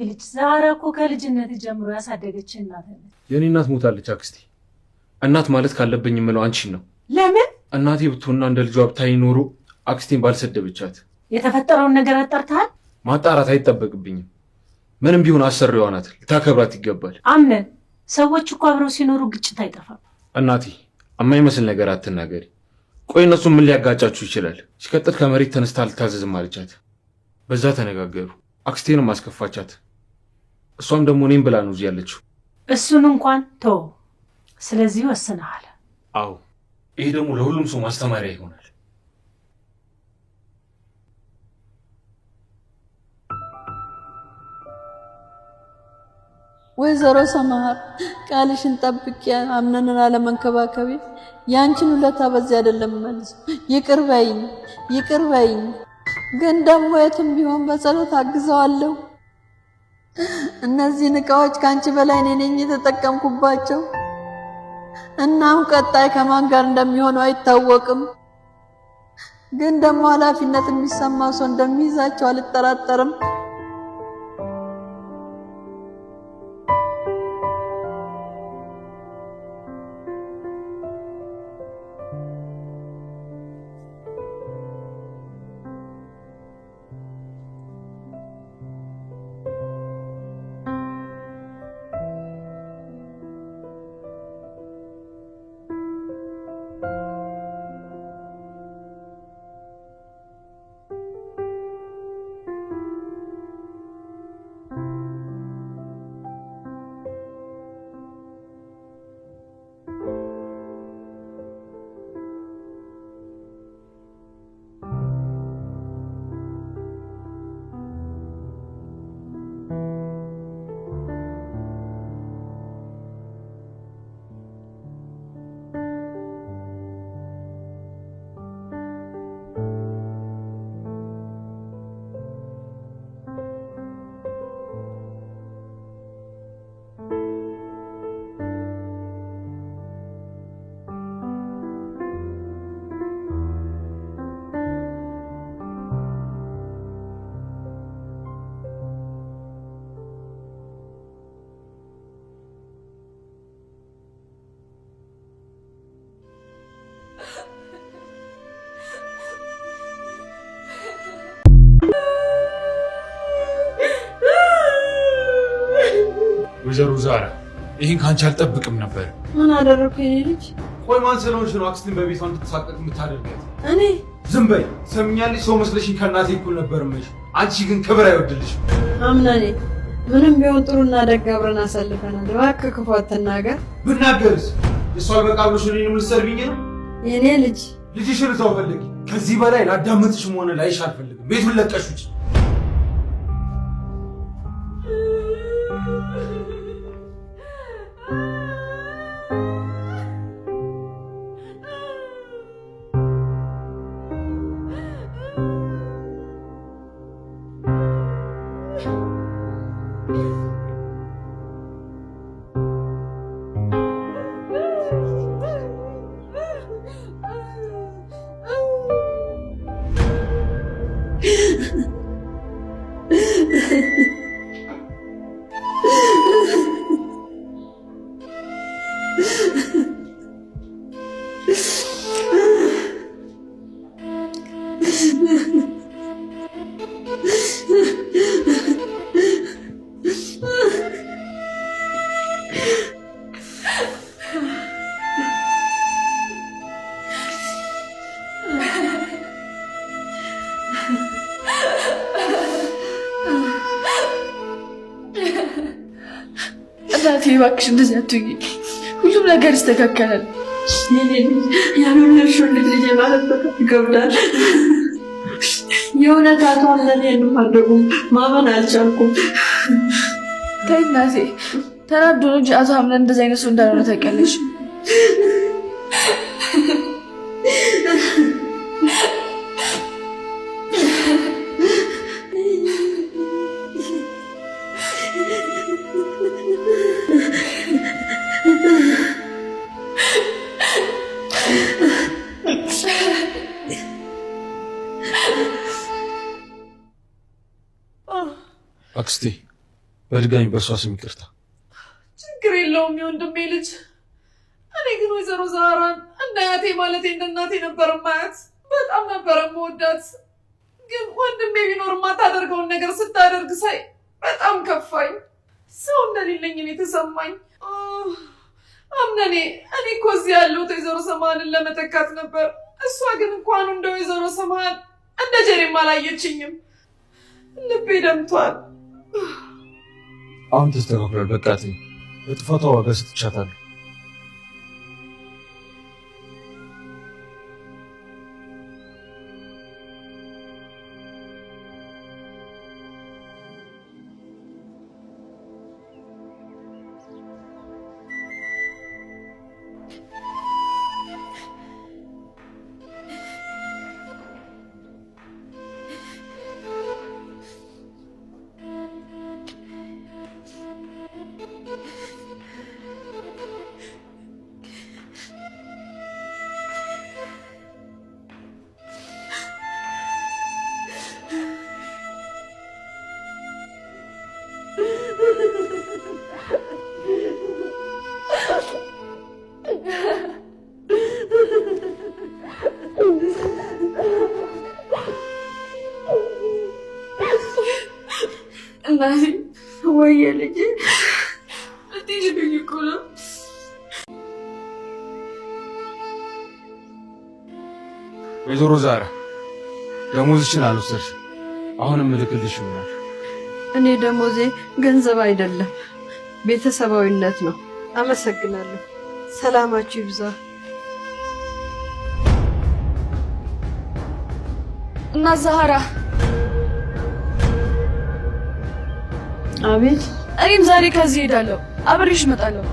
ልጅ ዛሬ እኮ ከልጅነት ጀምሮ ያሳደገች እናት ነች። የኔ እናት ሞታለች አክስቴ። እናት ማለት ካለብኝ የምለው አንቺን ነው። ለምን? እናቴ ብትሆንና እንደ ልጇ ብታይ ኖሮ አክስቴን ባልሰደበቻት። የተፈጠረውን ነገር አጣርተሃል? ማጣራት አይጠበቅብኝም። ምንም ቢሆን አሰሪዋ ናት፣ ልታከብራት ይገባል። አምነን ሰዎች እኮ አብረው ሲኖሩ ግጭት አይጠፋም። እናቴ የማይመስል ነገር አትናገሪ። ቆይ እነሱ ምን ሊያጋጫችሁ ይችላል? ሲቀጥል ከመሬት ተነስታ አልታዘዝም አለቻት። በዛ ተነጋገሩ። አክስቴንም አስከፋቻት። እሷም ደግሞ እኔም ብላ ነው እዚህ ያለችው። እሱን እንኳን ተው። ስለዚህ ወስነሃል? አዎ። ይሄ ደግሞ ለሁሉም ሰው ማስተማሪያ ይሆናል። ወይዘሮ ሰማሃር ቃልሽን ጠብቄ አምነንን አለመንከባከቤ ያንቺን ውለታ በዚህ አይደለም መልስ። ይቅር በይኝ። ግን ደግሞ የትም ቢሆን በጸሎት አግዘዋለሁ። እነዚህ እቃዎች ካንቺ በላይ እኔ ነኝ የተጠቀምኩባቸው። እናም ቀጣይ ከማን ጋር እንደሚሆኑ አይታወቅም። ግን ደግሞ ኃላፊነት የሚሰማ ሰው እንደሚይዛቸው አልጠራጠርም። ወይዘሮ ዛራ ይሄን ካንቺ አልጠብቅም ነበር። ምን አደረኩ የኔ ልጅ? ቆይ ማን ስለሆንሽ ነው አክስቴን በቤቷ እንድትሳቀቅ የምታደርጊያት? እኔ ዝም በይ። ሰምኛለሽ? ሰው መስለሽኝ ከእናቴ እኩል ነበር የምልሽ። አንቺ ግን ክብር አይወድልሽም። አምናኔ ምንም ቢሆን ጥሩና ደግ አብረን አሳልፈናል። እባክህ ክፉ አትናገር። ብናገርስ እሷ አልበቃ ብሎሽ እኔንም ልትሰርቢኝ ነው? የኔ ልጅ ልጅሽን እዛው ፈልጊ። ከዚህ በላይ ላዳምጥሽም ሆነ ላይሽ አልፈልግም። ቤቱን ለቀሽ ውጪ። እናቴ እባክሽ እንደዚህ አትሁኚ። ሁሉም ነገር ይስተካከላል። ያልወለድሽውን ልጅ ማለት በጣም ይከብዳል። የእውነት አቶ አምነን ማድረጉ ማመን አልቻልኩም። ተይ እናቴ፣ ተናዶ ነው እንጂ አቶ አምነን እንደዚህ አይነት ሰው እንዳልሆነ ታውቂያለሽ። አክስቴ በድጋሚ በእሷ ስም ይቅርታ። ችግር የለውም የወንድሜ ልጅ። እኔ ግን ወይዘሮ ዛህራን እንደ አያቴ ማለቴ እንደ እናቴ ነበር ማያት። በጣም ነበር የምወዳት። ግን ወንድሜ ቢኖር የማታደርገውን ነገር ስታደርግ ሳይ በጣም ከፋኝ። ሰው እንደሌለኝ ነው የተሰማኝ። አምነኔ እኔ እኮ እዚህ ያለሁት ወይዘሮ ሰማንን ለመተካት ነበር። እሷ ግን እንኳን እንደ ወይዘሮ ሰማን እንደ ጀሬም አላየችኝም። ልቤ ደምቷል። አሁን ተስተካክሏል። በቃ ተይ። በጥፋቷ ዋጋ ስትቻታለሁ። እናቴ ወየ ልጄ ልትሄጂብኝ እኮ ነው። ወይዘሮ ዛህራ ደሞዝሽን አልወሰድሽ። አሁንም እልክልሽ ይሆናል። እኔ ደሞዜ ገንዘብ አይደለም ቤተሰባዊነት ነው። አመሰግናለሁ። ሰላማችሁ ይብዛ። እና ዛህራ አቤት። እኔም ዛሬ ከዚህ ሄዳለሁ። አብሬሽ እመጣለሁ።